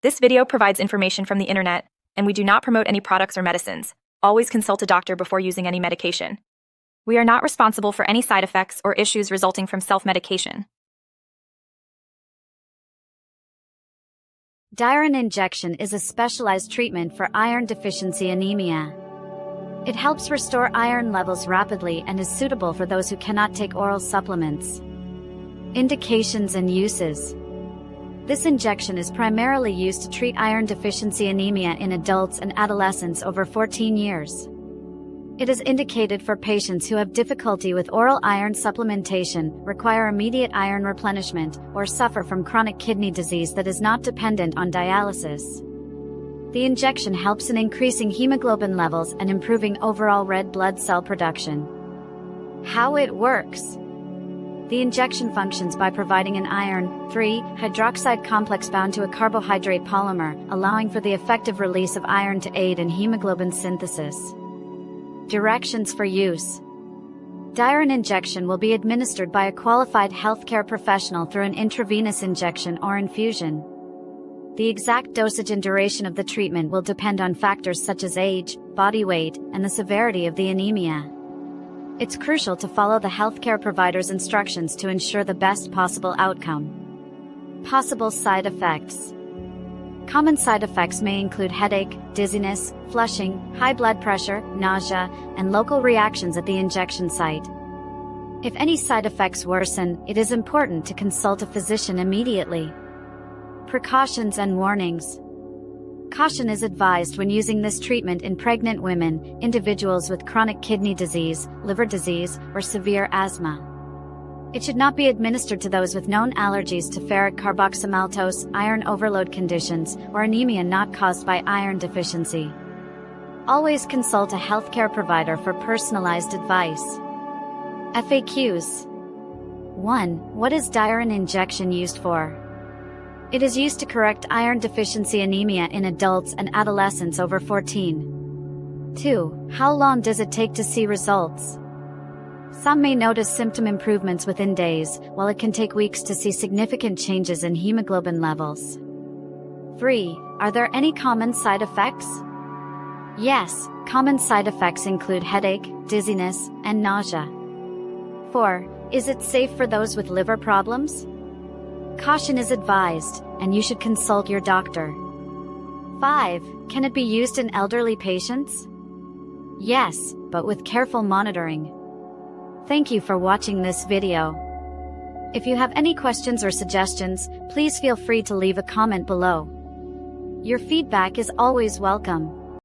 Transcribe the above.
This video provides information from the internet, and we do not promote any products or medicines. Always consult a doctor before using any medication. We are not responsible for any side effects or issues resulting from self-medication. Diron injection is a specialized treatment for iron deficiency anemia. It helps restore iron levels rapidly and is suitable for those who cannot take oral supplements. Indications and uses. This injection is primarily used to treat iron deficiency anemia in adults and adolescents over 14 years. It is indicated for patients who have difficulty with oral iron supplementation, require immediate iron replenishment, or suffer from chronic kidney disease that is not dependent on dialysis. The injection helps in increasing hemoglobin levels and improving overall red blood cell production. How it works. The injection functions by providing an iron 3-hydroxide complex bound to a carbohydrate polymer, allowing for the effective release of iron to aid in hemoglobin synthesis. Directions for use. Diron injection will be administered by a qualified healthcare professional through an intravenous injection or infusion. The exact dosage and duration of the treatment will depend on factors such as age, body weight, and the severity of the anemia. It's crucial to follow the healthcare provider's instructions to ensure the best possible outcome. Possible side effects. Common side effects may include headache, dizziness, flushing, high blood pressure, nausea, and local reactions at the injection site. If any side effects worsen, it is important to consult a physician immediately. Precautions and warnings. Caution is advised when using this treatment in pregnant women, individuals with chronic kidney disease, liver disease, or severe asthma. It should not be administered to those with known allergies to ferric carboxymaltose, iron overload conditions, or anemia not caused by iron deficiency. Always consult a healthcare provider for personalized advice. FAQs. 1. What is Diron injection used for? It is used to correct iron deficiency anemia in adults and adolescents over 14. 2. How long does it take to see results? Some may notice symptom improvements within days, while it can take weeks to see significant changes in hemoglobin levels. 3. Are there any common side effects? Yes, common side effects include headache, dizziness, and nausea. 4. Is it safe for those with liver problems? Caution is advised, and you should consult your doctor. 5. Can it be used in elderly patients? Yes, but with careful monitoring. Thank you for watching this video. If you have any questions or suggestions, please feel free to leave a comment below. Your feedback is always welcome.